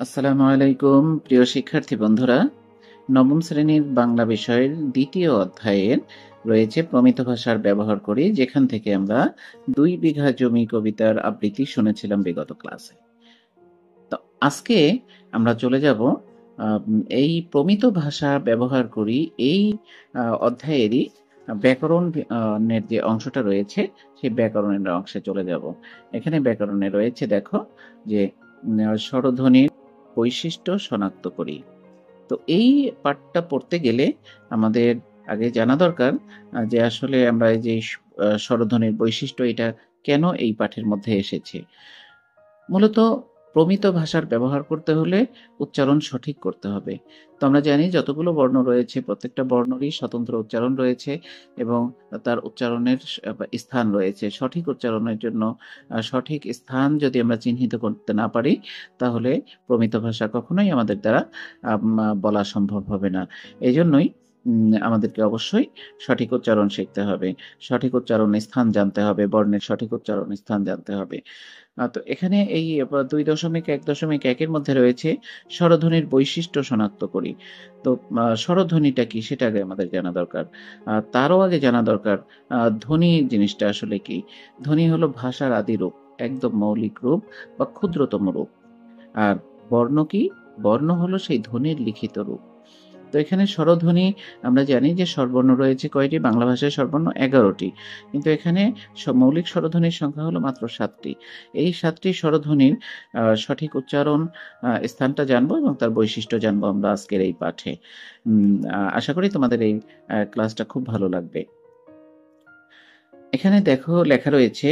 আসসালামু আলাইকুম প্রিয় শিক্ষার্থী বন্ধুরা। নবম শ্রেণীর বাংলা বিষয়ের দ্বিতীয় অধ্যায়ের রয়েছে প্রমিত ভাষার ব্যবহার করি, যেখান থেকে আমরা 2 বিঘা জমি কবিতার আবৃত্তি শুনেছিলাম বিগত ক্লাসে। তো আজকে আমরা চলে যাব এই প্রমিত ভাষা ব্যবহার করি এই অধ্যায়েরই ব্যাকরণের যে অংশটা রয়েছে সেই ব্যাকরণের অংশে চলে যাব। এখানে ব্যাকরণে রয়েছে, দেখো যে স্বরধ্বনির বৈশিষ্ট্য শনাক্ত করি। তো এই পাঠটা পড়তে গেলে আমাদের আগে জানা দরকার যে আসলে আমরা এই যে স্বরধ্বনির বৈশিষ্ট্য এটা কেন এই পাঠের মধ্যে এসেছে। মূলত প্রমিত ভাষার ব্যবহার করতে হলে উচ্চারণ সঠিক করতে হবে। তো আমরা জানি যতগুলো বর্ণ রয়েছে প্রত্যেকটা বর্ণেরই স্বতন্ত্র উচ্চারণ রয়েছে এবং তার উচ্চারণের স্থান রয়েছে। সঠিক উচ্চারণের জন্য সঠিক স্থান যদি আমরা চিহ্নিত করতে না পারি, তাহলে প্রমিত ভাষা কখনোই আমাদের দ্বারা বলা সম্ভব হবে না। এজন্যই আমাদেরকে অবশ্যই সঠিক উচ্চারণ শিখতে হবে, সঠিক উচ্চারণ স্থান জানতে হবে, বর্ণের সঠিক উচ্চারণ স্থান জানতে হবে। তো এখানে এই 2.1.1 মধ্যে রয়েছে স্বরধ্বনির বৈশিষ্ট্য শনাক্ত করি। তো স্বরধ্বনিটা কি সেটা আগে আমাদের জানা দরকার। তারও আগে জানা দরকার ধ্বনি জিনিসটা আসলে কি। ধ্বনি হলো ভাষার আদি রূপ, একদম মৌলিক রূপ বা ক্ষুদ্রতম রূপ। আর বর্ণ কি? বর্ণ হলো সেই ধ্বনির লিখিত রূপ। তো এখানে স্বরধ্বনি আমরা জানি যে স্বরবর্ণ রয়েছে কয়টি? বাংলা ভাষায় স্বরবর্ণ 11টি, কিন্তু এখানে মৌলিক স্বরধ্বনির সংখ্যা হলো মাত্র 7টি। এই 7টি স্বরধ্বনির সঠিক উচ্চারণ স্থানটা জানবো এবং তার বৈশিষ্ট্য জানবো আমরা আজকের এই পাঠে। আশা করি তোমাদের এই ক্লাসটা খুব ভালো লাগবে। এখানে দেখো লেখা রয়েছে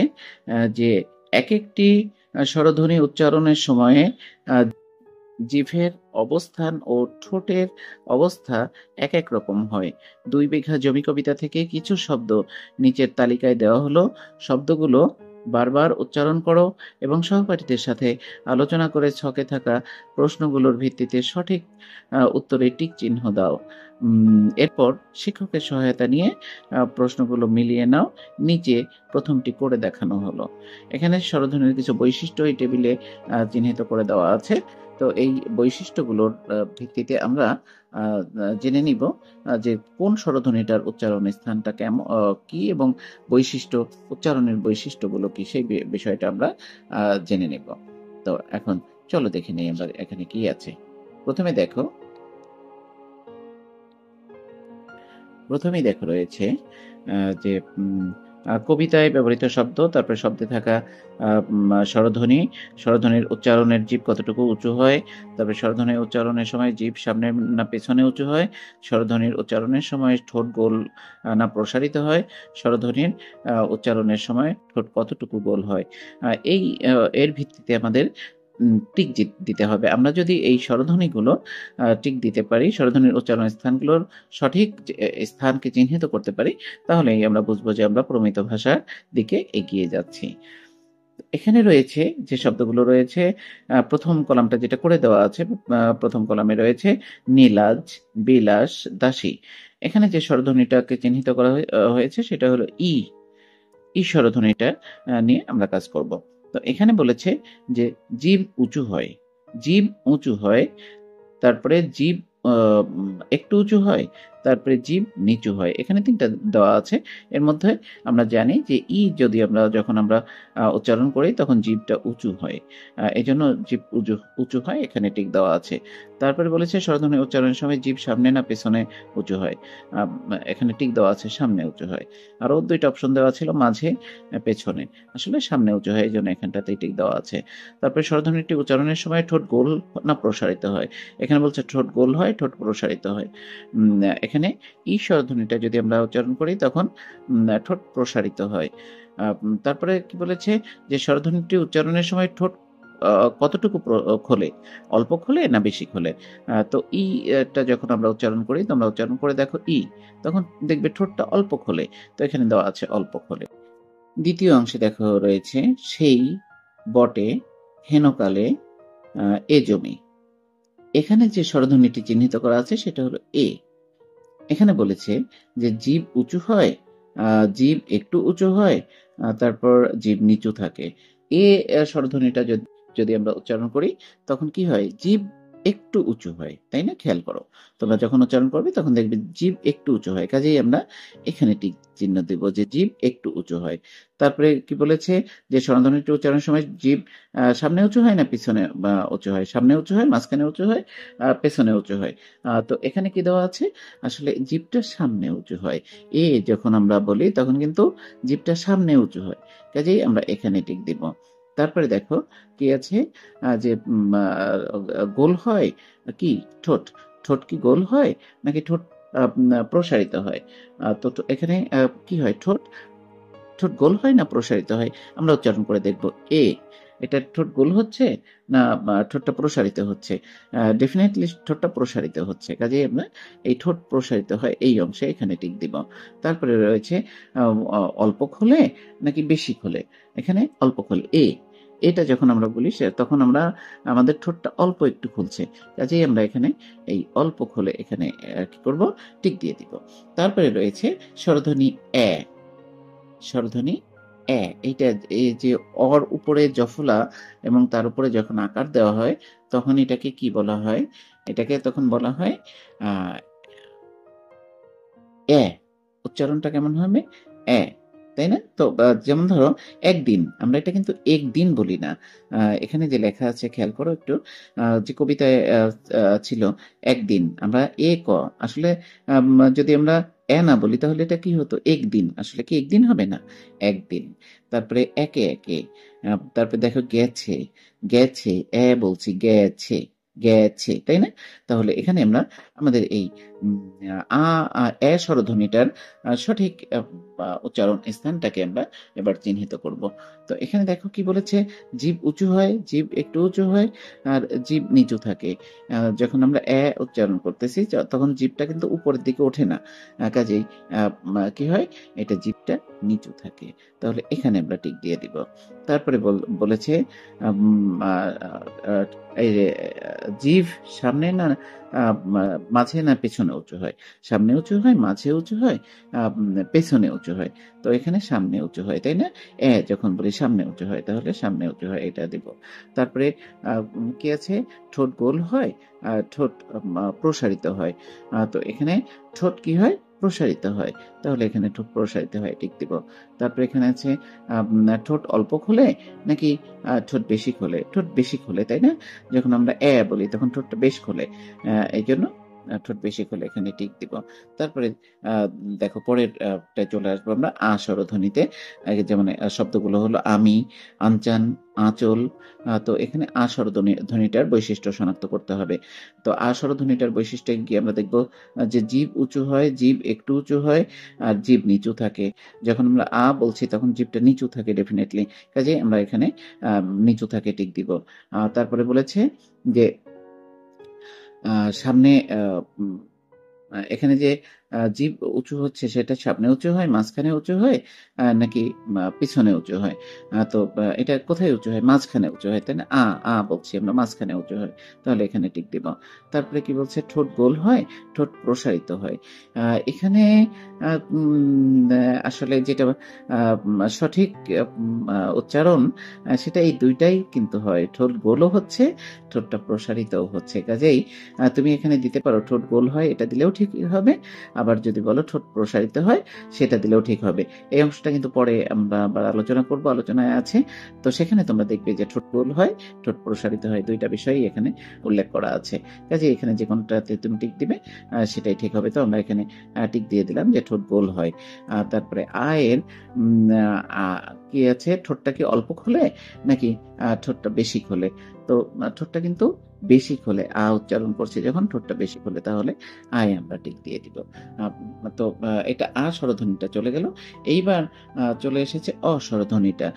যে এক একটি স্বরধ্বনি উচ্চারণের সময়ে জিভের অবস্থান ও ঠোঁটের অবস্থা এক এক রকম হয়। 2 বিঘা জমি কবিতা থেকে কিছু শব্দ নিচের তালিকায় দেওয়া হলো। শব্দগুলো বারবার উচ্চারণ করো এবং সহপাঠীদের সাথে আলোচনা করে ছকে থাকা প্রশ্নগুলোর ভিত্তিতে সঠিক উত্তরে টিক চিহ্ন দাও। এরপর শিক্ষকের সহায়তা নিয়ে প্রশ্নগুলো মিলিয়ে নাও। নিচে প্রথমটি করে দেখানো হলো। এখানে স্বরধ্বনির কিছু বৈশিষ্ট্য এই টেবিলে চিহ্নিত করে দেওয়া আছে। তো এই বৈশিষ্ট্যগুলোর ভিত্তিতে আমরা জেনে নিব যে কোন স্বরধ্বনিটার উচ্চারণ স্থানটা কেমন, কি এবং বৈশিষ্ট্য, উচ্চারণের বৈশিষ্ট্যগুলো কি সেই বিষয়টা আমরা জেনে নিব। তো এখন চলো দেখে নিই আমরা এখানে কি আছে। প্রথমেই দেখো রয়েছে যে কবিতায় ব্যবহৃত শব্দ, তারপরে শব্দে থাকা স্বরধ্বনি, স্বরধ্বনির উচ্চারণের জিভ কতটুকু উঁচু হয়, তারপরে স্বরধ্বনির উচ্চারণের সময় জিভ সামনে না পেছনে উঁচু হয়, স্বরধ্বনির উচ্চারণের সময় ঠোঁট গোল না প্রসারিত হয়, স্বরধ্বনির উচ্চারণের সময় ঠোঁট কতটুকু গোল হয়। এর ভিত্তিতে আমাদের টিক দিতে হবে। আমরা যদি এই স্বরধ্বনিগুলো টিক দিতে পারি, স্বরধ্বনির উচ্চারণ স্থানগুলোর সঠিক স্থানকে চিহ্নিত করতে পারি, তাহলেই আমরা বুঝবো যে আমরা প্রমিত ভাষার দিকে এগিয়ে যাচ্ছি। এখানে রয়েছে যে শব্দগুলো রয়েছে, প্রথম কলামটা যেটা করে দেওয়া আছে, প্রথম কলামে রয়েছে নীলাজ, বিলাস, দাসী। এখানে যে স্বরধ্বনিটাকে চিহ্নিত করা হয়েছে সেটা হলো ই। ই স্বরধ্বনিটা নিয়ে আমরা কাজ করব। তো এখানে বলেছে যে জিভ উঁচু হয়, জিভ উঁচু হয়, তারপরে জিভ একটু উঁচু হয়, তারপরে জিভ নিচু হয়। এখানে 3টা দেওয়া আছে। এর মধ্যে আমরা জানি যে ই যদি যখন আমরা উচ্চারণ করি তখন জিভটা উঁচু হয়। এজন্য জিভ উঁচু হয়, এখানে টিক দেওয়া আছে। তারপরে বলেছে স্বরধ্বনি উচ্চারণের সময় জিভ সামনে না পেছনে উঁচু হয়। এখানে টিক দেওয়া আছে সামনে উঁচু হয়। আরো 2টা অপশন দেওয়া ছিল, মাঝে, পেছনে। আসলে সামনে উঁচু হয়, এজন্য এখানটাতেই টিক দেওয়া আছে। তারপরে স্বরধ্বনিটি উচ্চারণের সময় ঠোঁট গোল না প্রসারিত হয়। এখানে বলছে ঠোঁট গোল হয়, ঠোঁট প্রসারিত হয়। এখানে ই স্বরধ্বনিটা যদি আমরা উচ্চারণ করি তখন ঠোঁট প্রসারিত হয়। তারপরে কি বলেছে যে স্বরধ্বনিটি উচ্চারণের সময় ঠোঁট কতটুকু খোলে, অল্প খোলে না বেশি খোলে। তো ই টা যখন আমরা উচ্চারণ করি, তোমরা উচ্চারণ করে দেখো ই, তখন দেখবে ঠোঁটটা অল্প খোলে। তো এখানে দেওয়া আছে অল্প খোলে। দ্বিতীয় অংশে দেখো রয়েছে সেই, বটে, হেনকালে, এ জমি। এখানে যে স্বরধ্বনিটি চিহ্নিত করা আছে সেটা হলো এ। এখানে বলেছে যে জিভ উঁচু হয়, জিভ একটু উঁচু হয়, তারপর জিভ নিচু থাকে। এ স্বরধ্বনিটা যদি আমরা উচ্চারণ করি তখন কি হয়, জিভ একটু উঁচু হয়, তাই না? খেয়াল করো, তোমরা যখন উচ্চারণ করবে তখন দেখবে জিভ একটু উঁচু হয়, কাজেই আমরা এখানে টিক চিহ্ন দেব যে জিভ একটু উঁচু হয়। তারপরে কি বলেছে, যে স্বরধ্বনিটি উচ্চারণের সময় জিভ সামনে উঁচু হয় না পিছনে উঁচু হয়? সামনে উঁচু হয়, মাঝখানে উঁচু হয়, পেছনে উঁচু হয়। তো এখানে কি দেওয়া আছে, আসলে জিভটা সামনে উঁচু হয়। যখন আমরা বলি তখন কিন্তু জিভটা সামনে উঁচু হয়, কাজেই আমরা এখানে টিক দিব। তারপরে দেখো কি আছে, যে গোল হয় কি ঠোঁট, ঠোঁট কি গোল হয় নাকি ঠোঁট প্রসারিত হয়? এখানে কি হয়, ঠোঁট ঠোঁট গোল হয় না প্রসারিত হয়? আমরা উচ্চারণ করে দেখব। এ এটা ঠোঁট গোল হচ্ছে না ঠোঁটটা প্রসারিত হচ্ছে? ডেফিনেটলি ঠোঁটটা প্রসারিত হচ্ছে, কাজেই আমরা এই ঠোঁট প্রসারিত হয় এই অংশে এখানে টিক দিব। তারপরে রয়েছে অল্প খোলে নাকি বেশি খোলে? এখানে অল্প খোলে। এটা যখন আমরা বলি তখন আমরা আমাদের ঠোঁটটা অল্প একটু খুলছে, কাজেই আমরা এখানে এই অল্প খোলে এখানে কি করব, টিক দিয়ে দিব। তারপরে রয়েছে স্বরধ্বনি এ। স্বরধ্বনি এ, এইটা এই যে অর উপরে জফলা এবং তার উপরে যখন আকার দেওয়া হয় তখন এটাকে কি বলা হয়? এটাকে তখন বলা হয় এ। উচ্চারণটা কেমন হবে? এ, তাই না? তো যেমন ধরো একদিন, আমরা এটা কিন্তু একদিন বলি না। এখানে যে লেখা আছে খেয়াল করো একটু, যে কবিতায় ছিল একদিন, আমরা এ ক, আসলে যদি আমরা এ না বলি তাহলে এটা কি হতো, একদিন। আসলে কি একদিন হবে না, একদিন। তারপরে একে একে, তারপরে দেখো গেছে, গেছে, বলছি গেছে, গেছে, তাই না? তাহলে এখানে আমরা আমাদের এই উম, আ এ স্বরধ্বনিটার সঠিক উচ্চারণ স্থানটাকে আমরা এবার চিহ্নিত করব। তো এখানে দেখো কি বলেছে, জিভ উঁচু হয়, জিভ একটু উঁচু হয়, আর জিভ নিচু থাকে। যখন আমরা উচ্চারণ করতেছি তখন জিভটা কিন্তু উপরের দিকে ওঠে না, কাজেই কি হয়, এটা জিভটা নিচু থাকে। তাহলে এখানে আমরা টিক দিয়ে দিব। তারপরে বলেছে এই যে জিভ সামনে না মাঝে না পেছনে উঁচু হয়? সামনে উঁচু হয়, মাঝে উঁচু হয়, পেছনে উঁচু হয়। তো এখানে সামনে উঁচু হয়, তাই না? যখন বলি সামনে উঁচু হয় তাহলে সামনে উঁচু হয়, এটা দিব। তারপরে কি আছে, ঠোঁট গোল হয় আর ঠোঁট প্রসারিত হয়। তো এখানে ঠোঁট কি হয়, প্রসারিত হয়, তাহলে এখানে ঠোঁট প্রসারিত হয়, ঠিক দিব। তারপরে এখানে আছে ঠোঁট অল্প খোলে নাকি ঠোঁট বেশি খোলে? ঠোঁট বেশি খোলে, তাই না? যখন আমরা বলি তখন ঠোঁটটা বেশ খোলে, এই জন্য ঠোঁট বেশি খোলে, এখানে টিক দিব। তারপরে দেখো পরের চলে আসবো আমরা স্বরধ্বনিতে। যেমন শব্দগুলো হলো আমি, আনচান, আঁচল। তো এখানে স্বরধ্বনিটার বৈশিষ্ট্য শনাক্ত করতে হবে। তো স্বরধ্বনিটার বৈশিষ্ট্য কি আমরা দেখব, যে জিভ উঁচু হয়, জিভ একটু উঁচু হয়, আর জিভ নিচু থাকে। যখন আমরা বলছি তখন জিভটা নিচু থাকে ডেফিনেটলি, কাজে আমরা এখানে নিচু থাকে টিক দিব। তারপরে বলেছে যে সামনে এখানে যে জিভ উঁচু হচ্ছে সেটা সামনে উঁচু হয়, মাঝখানে উঁচু হয়, নাকি পিছনে উঁচু হয়? তো এটা কোথায় উঁচু হয়? মাঝখানে উঁচু হয়, তাই না? বলছি আমরা মাঝখানে উঁচু হয়, তাহলে এখানে টিক দিব। তারপরে কি বলছে, ঠোঁট গোল হয়, ঠোঁট প্রসারিত হয়। এখানে আসলে যেটা সঠিক উচ্চারণ, সেটা এই দুইটাই কিন্তু হয়, ঠোঁট গোলও হচ্ছে, ঠোঁটটা প্রসারিতও হচ্ছে। কাজেই তুমি এখানে দিতে পারো ঠোঁট গোল হয়, এটা দিলেও ঠিক হবে। আবার যদি বলো ঠোঁট প্রসারিত হয়, সেটা দিলেও ঠিক হবে। এই অংশটা কিন্তু পরে আমরা আবার আলোচনা করব, আলোচনায় আছে। তো সেখানে তোমরা দেখবে যে ঠোঁট গোল হয়, ঠোঁট প্রসারিত হয়, দুইটা বিষয়ই এখানে উল্লেখ করা আছে। কাজে এখানে যে কোনটাতে তুমি টিক দিবে সেটাই ঠিক হবে। তো আমরা এখানে টিক দিয়ে দিলাম যে ঠোঁট গোল হয়। তারপরে এর কি আছে, ঠোঁটটা কি অল্প খোলে নাকি ঠোঁটটা বেশি খোলে? তো ঠোঁটটা কিন্তু বেশি খোলে, উচ্চারণ করছি যখন ঠোঁটটা বেশি খোলে, তাহলে আমরা টিক দিয়ে দিব। তো এটা স্বরধ্বনিটা চলে গেল। এইবার চলে এসেছে অস্বরধ্বনিটা।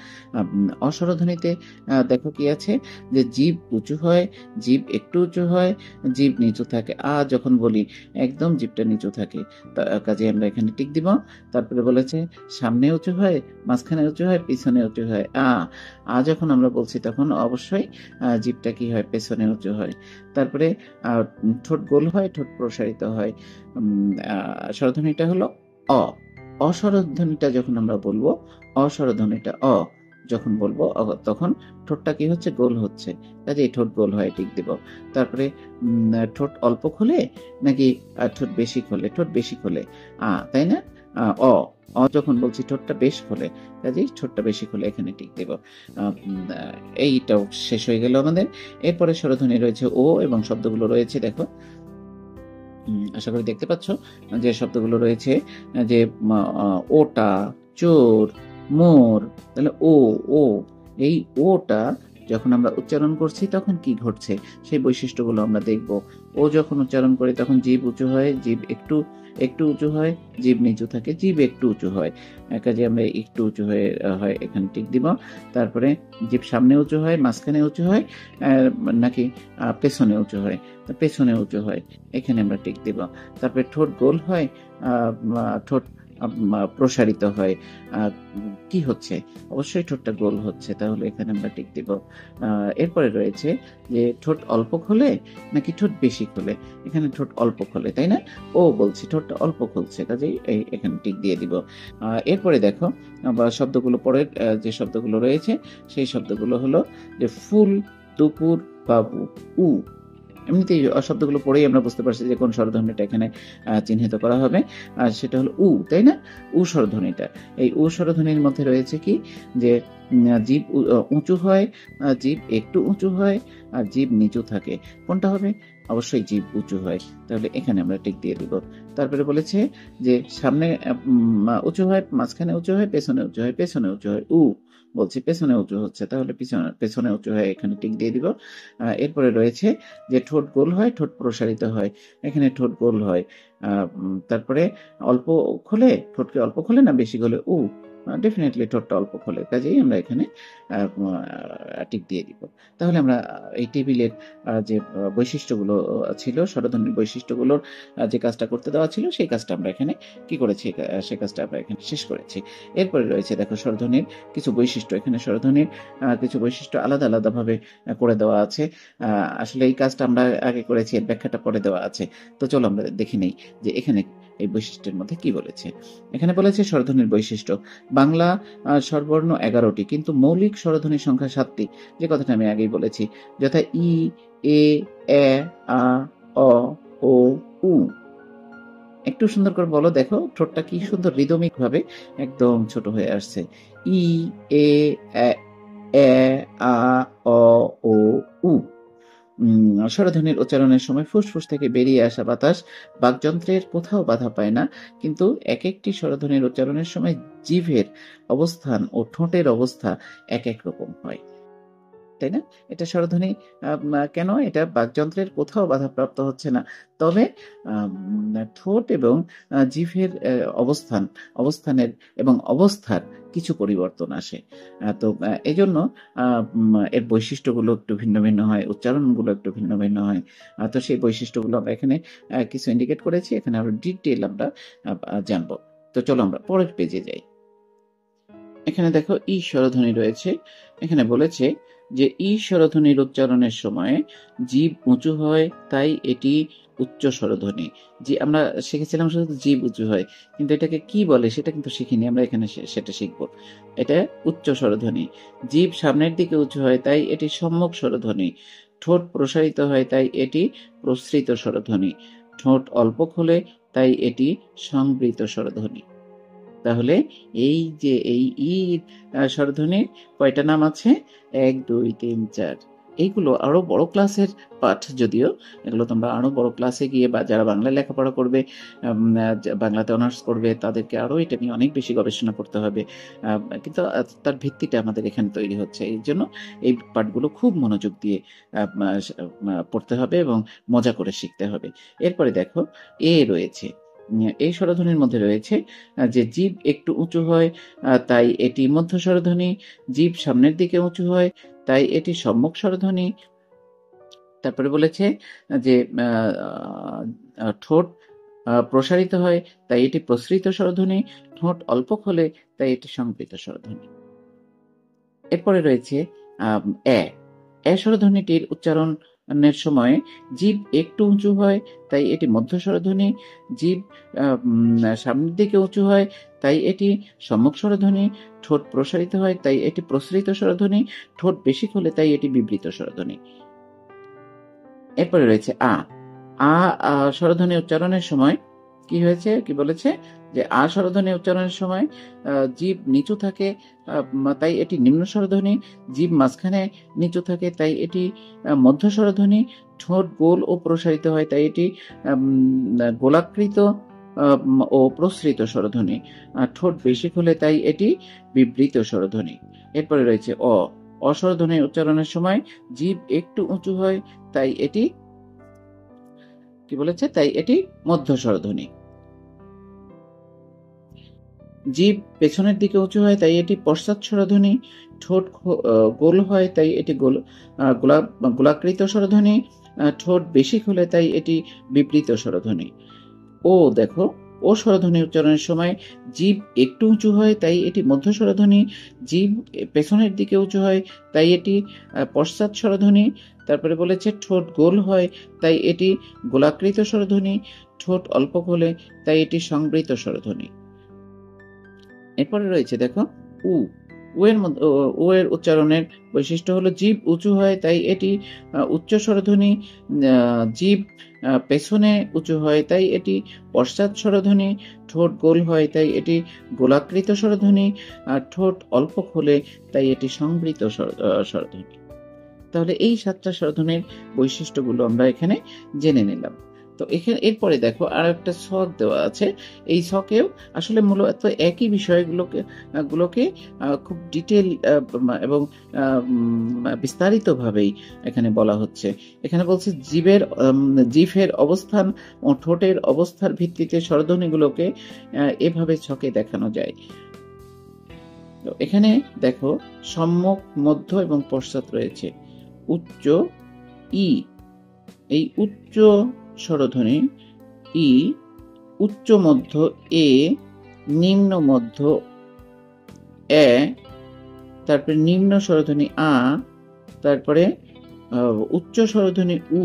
অস্বরধ্বনিতে দেখো কি আছে, যে জিভ উঁচু হয়, জিভ একটু উঁচু হয়, জিভ নিচু থাকে। যখন বলি একদম জিভটা নিচু থাকে, কাজে আমরা এখানে টিক দিব। তারপরে বলেছে সামনে উঁচু হয়, মাঝখানে উঁচু হয়, পিছনে উঁচু হয়। যখন আমরা বলছি তখন অবশ্যই জিভটা কি হয়, পেছনে উঁচু হয়। তারপরে ঠোঁট গোল হয়, ঠোঁট প্রসারিত হয়। স্বরধ্বনিটা হলো অ। অস্বরধ্বনিটা যখন আমরা বলবো, অস্বরধ্বনিটা যখন বলবো তখন ঠোঁটটা কি হচ্ছে, গোল হচ্ছে, কাজে এই ঠোঁট গোল হয়, টিক দিব। তারপরে ঠোঁট অল্প খোলে নাকি ঠোঁট বেশি খোলে? ঠোঁট বেশি খোলে, তাই না? অ অ যখন বলছি ঠোঁটটা বেশ খোলে, কাজেই ঠোঁটটা বেশি খোলে, এখানে টিক দেব। এইটাও শেষ হয়ে গেল আমাদের। এরপরে স্বরধ্বনি রয়েছে ও, এবং শব্দগুলো রয়েছে দেখো, আশা করি দেখতে পাচ্ছ যে শব্দগুলো রয়েছে, যে ওটা, চোর, মোর, তাহলে ও, ও, এই ওটা যখন আমরা উচ্চারণ করছি তখন কি ঘটছে সেই বৈশিষ্ট্যগুলো আমরা দেখব। ও যখন উচ্চারণ করি তখন জিভ উঁচু হয়, জিভ একটু একটু উঁচু হয়, জিভ নিচু থাকে, জিভ একটু উঁচু হয়, কাজে আমরা একটু উঁচু হয়ে হয়, এখানে টিক দিব। তারপরে জিভ সামনে উঁচু হয়, মাঝখানে উঁচু হয়, নাকি পেছনে উঁচু হয়? পেছনে উঁচু হয়, এখানে আমরা টিক দিব। তারপরে ঠোঁট গোল হয়, ঠোঁট প্রসারিত হয়, কি হচ্ছে? অবশ্যই ঠোঁটটা গোল হচ্ছে, তাহলে এখানে আমরা টিক দিব। এরপরে রয়েছে যে ঠোঁট অল্প খোলে নাকি ঠোঁট বেশি খোলে? এখানে ঠোঁট অল্প খোলে, তাই না? ও বলছি ঠোঁটটা অল্প খুলছে, কাজেই এখানে টিক দিয়ে দিব। এরপরে দেখো শব্দগুলো, পরের যে শব্দগুলো রয়েছে সেই শব্দগুলো হলো যে ফুল, দুপুর, বাবু, উ। এমনিতেই শব্দগুলো পড়েই আমরা বুঝতে পারছি যে কোন স্বরধ্বনিটা এখানে চিহ্নিত করা হবে, আর সেটা হলো উ, তাই না? উ স্বরধ্বনিটা, এই উ স্বরধ্বনির মধ্যে রয়েছে কি, যে জিভ উঁচু হয়, জিভ একটু উঁচু হয়, আর জিভ নিচু থাকে। কোনটা হবে? অবশ্যই জিভ উঁচু হয়, তাহলে এখানে আমরা টিক দিয়ে দিব। তারপরে বলেছে যে সামনে উঁচু হয়, মাঝখানে উঁচু হয়, পেছনে উঁচু হয়, পেছনে উঁচু হয়, উ বলছি পেছনে উঁচু হচ্ছে, তাহলে পেছনে উঁচু হয়, এখানে টিক দিয়ে দিব। এরপরে রয়েছে যে ঠোঁট গোল হয়, ঠোঁট প্রসারিত হয়, এখানে ঠোঁট গোল হয়। তারপরে অল্প খোলে, ঠোঁটকে অল্প খোলে না বেশি খোলে? ডেফিনেটলি ঠোঁটটা অল্প খোলে, কাজেই আমরা এখানে টিক দিয়ে দিব। তাহলে আমরা এই টেবিলের যে বৈশিষ্ট্যগুলো ছিল, স্বরধ্বনির বৈশিষ্ট্যগুলোর যে কাজটা করতে দেওয়া ছিল সেই কাজটা আমরা এখানে কি করেছি, সে কাজটা আমরা এখানে শেষ করেছি। এরপরে রয়েছে দেখো স্বরধ্বনির কিছু বৈশিষ্ট্য, এখানে স্বরধ্বনির কিছু বৈশিষ্ট্য আলাদা আলাদাভাবে করে দেওয়া আছে। আসলে এই কাজটা আমরা আগে করেছি, এর ব্যাখ্যাটা পরে দেওয়া আছে। তো চলো আমরা দেখে নেই যে এখানে এই বৈশিষ্ট্যের মধ্যে কি বলেছে। এখানে বলেছে স্বরধ্বনির বৈশিষ্ট্য, বাংলা স্বরবর্ণ 11টি, কিন্তু মৌলিক স্বরধ্বনির সংখ্যা 7টি, যে কথাটা আমি আগেই বলেছি, যথা ই, এ, এ, আ, অ, ও, উ। একটু সুন্দর করে বলো, দেখো ঠোঁটটা কি সুন্দর রিদমিক ভাবে একদম ছোট হয়ে আসছে। ই, এ, এ, আ, অ, ও, উ। স্বরধ্বনির উচ্চারণের সময় ফুসফুস থেকে বেরিয়ে আসা বাতাস বাকযন্ত্রের কোথাও বাধা পায় না, কিন্তু এক একটি স্বরধ্বনির উচ্চারণের সময় জিভের অবস্থান ও ঠোঁটের অবস্থা এক এক রকম হয়, তাই না? এটা স্বরধ্বনি কেন? এটা বাকযন্ত্রের কোথাও বাধাপ্রাপ্ত হচ্ছে না, তবে ঠোঁট এবং জিভের অবস্থানের এবং অবস্থার কিছু পরিবর্তন আসে। তো এজন্য এর বৈশিষ্ট্যগুলো একটু ভিন্ন ভিন্ন হয়, উচ্চারণগুলো একটু ভিন্ন ভিন্ন হয়। তো সেই বৈশিষ্ট্যগুলো আমরা এখানে কিছু ইন্ডিকেট করেছি, এখানে আমরা ডিটেইল আমরা জানবো। তো চলো আমরা পরের পেজে যাই। এখানে দেখো ই স্বরধ্বনি রয়েছে, এখানে বলেছে যে ই স্বরধ্বনির উচ্চারণের সময় জিভ উঁচু হয়, তাই এটি উচ্চ স্বরধ্বনি। যে আমরা শিখেছিলাম শুধু জিভ উঁচু হয়, কিন্তু এটাকে কি বলে সেটা কিন্তু শিখিনি, আমরা এখানে সেটা শিখবো। এটা উচ্চ স্বরধ্বনি। জিভ সামনের দিকে উঁচু হয়, তাই এটি সম্মুখ স্বরধ্বনি। ঠোঁট প্রসারিত হয়, তাই এটি প্রসৃত স্বরধ্বনি। ঠোঁট অল্প খোলে, তাই এটি সংবৃত স্বরধ্বনি। তাহলে এই যে এই ঈদ স্বরধ্বনির কয়টা নাম আছে? 1, 2, 3, 4। এইগুলো আরো বড় ক্লাসের পাঠ, যদিও এগুলো তোমরা আরো বড় ক্লাসে গিয়ে বা যারা বাংলা লেখাপড়া করবে, বাংলাতে অনার্স করবে, তাদেরকে আরো এটা নিয়ে অনেক বেশি গবেষণা করতে হবে, কিন্তু তার ভিত্তিটা আমাদের এখানে তৈরি হচ্ছে। এই জন্য এই পাঠগুলো খুব মনোযোগ দিয়ে পড়তে হবে এবং মজা করে শিখতে হবে। এরপরে দেখো এ রয়েছে, এই স্বরধ্বনির মধ্যে রয়েছে যে জিভ একটু উঁচু হয়, তাই এটি মধ্য স্বরধ্বনি। জিভ সামনের দিকে উঁচু হয়, তাই এটি সম্মুখ স্বরধ্বনি। তারপরে বলেছে যে ঠোঁট প্রসারিত হয়, তাই এটি প্রসৃত স্বরধ্বনি। ঠোঁট অল্প খোলে, তাই এটি সংবৃত স্বরধ্বনি। এরপরে রয়েছে এ স্বরধ্বনিটির উচ্চারণ উচ্চারণের সময় জিভ একটু উঁচু হয়, তাই এটি মধ্য স্বরধ্বনি। জিভ সামনের দিকে উঁচু হয়, তাই এটি সম্মুখ স্বরধ্বনি। ঠোঁট প্রসারিত হয়, তাই এটি প্রসৃত স্বরধ্বনি। ঠোঁট বেশি খোলে, তাই এটি বিবৃত স্বরধ্বনি। এরপরে রয়েছে আ। আ স্বরধ্বনি উচ্চারণের সময় কি হয়েছে, কি বলেছে যে আ স্বরধ্বনি উচ্চারণের সময় জিভ নিচু থাকে, তাই এটি নিম্ন স্বরধ্বনি। জিভ মাঝখানে নিচু থাকে, তাই এটি মধ্য স্বরধ্বনি। ঠোঁট গোল ও প্রসারিত হয়, তাই এটি গোলাকৃত ও প্রসৃত স্বরধ্বনি। ঠোঁট বেশি খোলে, তাই এটি বিবৃত স্বরধ্বনি। এরপরে রয়েছে অ। অস্বরধ্বনি উচ্চারণের সময় জিভ একটু উঁচু হয়, তাই এটি কি বলেছে, তাই এটি মধ্য স্বরধ্বনি। জিভ পেছনের দিকে উঁচু হয়, তাই এটি পশ্চাৎ স্বরধ্বনি। ঠোঁট গোল হয়, তাই এটি গোলাকৃত স্বরধ্বনি। ঠোঁট বেশি খোলে, তাই এটি বিবৃত স্বরধ্বনি। ও দেখো, ও স্বরধ্বনি উচ্চারণের সময় জিভ একটু উঁচু হয়, তাই এটি মধ্য স্বরধ্বনি। জিভ পেছনের দিকে উঁচু হয়, তাই এটি পশ্চাৎ স্বরধ্বনি। তারপরে বলেছে ঠোঁট গোল হয়, তাই এটি গোলাকৃত স্বরধ্বনি। ঠোঁট অল্প খোলে, তাই এটি সংবৃত স্বরধ্বনি। এরপরে রয়েছে দেখো উ। উ এর উচ্চারণের বৈশিষ্ট্য হলো জিভ উঁচু হয়, তাই এটি উচ্চ স্বরধ্বনি। জিভ পেছনে উঁচু হয়, তাই এটি পশ্চাৎ স্বরধ্বনি। ঠোঁট গোল হয়, তাই এটি গোলাকৃত স্বরধ্বনি। আর ঠোঁট অল্প খোলে, তাই এটি সংবৃত স্বরধ্বনি। তাহলে এই 7টা স্বরধ্বনির বৈশিষ্ট্যগুলো আমরা এখানে জেনে নিলাম। তো এখানে এরপরে দেখো আর একটা ছক দেওয়া আছে। এই ছকেও আসলে মূলত একই বিষয়গুলোকে খুব ডিটেল এবং বিস্তারিতভাবেই এখানে বলা হচ্ছে। এখানে বলছে জিভের অবস্থান ও ঠোঁটের অবস্থার ভিত্তিতে স্বরধ্বনিগুলোকে এভাবে ছকে দেখানো যায়। তো এখানে দেখো সম্মুখ, মধ্য এবং পশ্চাৎ রয়েছে। উচ্চ ই, এই উচ্চ স্বরধ্বনি ই, উচ্চ মধ্য এ, নিম্ন মধ্য এ, তারপরে নিম্ন স্বরধ্বনি আ, তারপরে উচ্চ স্বরধ্বনি উ,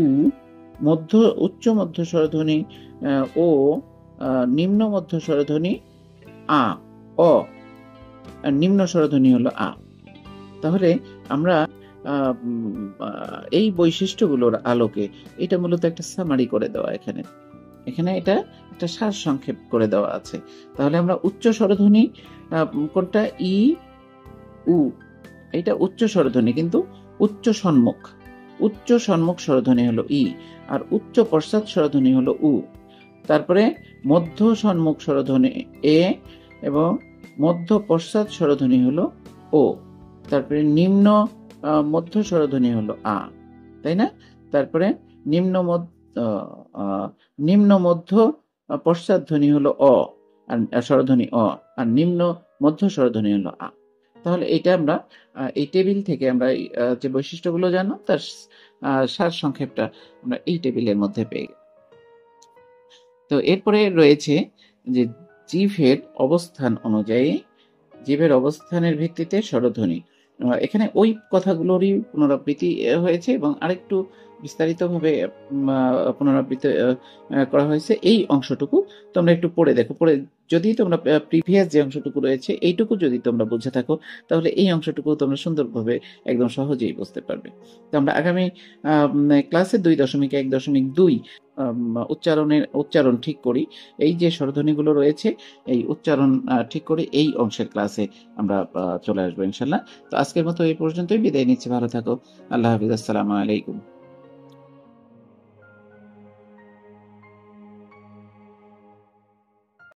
উচ্চ মধ্য স্বরধ্বনি ও, নিম্ন মধ্য স্বরধ্বনি আ, অ, আর নিম্ন স্বরধ্বনি হলো আ। তাহলে আমরা এই বৈশিষ্ট্যগুলোর আলোকে এটা মূলত একটা সামারি করে দেওয়া এখানে এটা একটা সার সংক্ষেপ করে দেওয়া আছে। তাহলে আমরা উচ্চ স্বরধ্বনি কোনটা, ই উ, এটা উচ্চ স্বরধ্বনি, কিন্তু উচ্চ সম্মুখ স্বরধ্বনি হলো ই, আর উচ্চ পশ্চাৎ স্বরধ্বনি হলো উ। তারপরে মধ্য সম্মুখ স্বরধ্বনি এ এবং মধ্য পশ্চাৎ স্বরধ্বনি হলো ও। তারপরে নিম্ন মধ্য স্বরধ্বনি হলো আ, তাই না? তারপরে নিম্ন মধ্য পশ্চাৎ ধ্বনি হলো অ, আর স্বরধ্বনি অ, আর নিম্ন মধ্য স্বরধ্বনি হলো আ। তাহলে এটা আমরা এই টেবিল থেকে আমরা যে বৈশিষ্ট্যগুলো জানলাম তার সার সংক্ষেপটা আমরা এই টেবিলের মধ্যে পেয়ে গেলাম। তো এরপরে রয়েছে যে জিভের অবস্থান অনুযায়ী, জিভের অবস্থানের ভিত্তিতে স্বরধ্বনি। এখানে ওই কথাগুলোরই পুনরাবৃত্তি হয়েছে এবং আরেকটু বিস্তারিতভাবে পুনরাবৃত্তি করা হয়েছে। এই অংশটুকু তোমরা একটু পড়ে দেখো। পড়ে যদি তোমরা প্রিভিয়াস যে অংশটুকু রয়েছে এইটুকু যদি তোমরা বুঝে থাকো, তাহলে এই অংশটুকু তোমরা সুন্দরভাবে একদম সহজেই বুঝতে পারবে। তো আমরা আগামী ক্লাসে 2.1.2 উচ্চারণ ঠিক করি। এই যে স্বরধ্বনিগুলো রয়েছে এই উচ্চারণ ঠিক করি, এই অংশের ক্লাসে আমরা চলে আসবো ইনশাল্লাহ। তো আজকের মতো এই পর্যন্তই বিদায় নিচ্ছি। ভালো থাকো। আল্লাহ হাফিজ। আসসালামু আলাইকুম।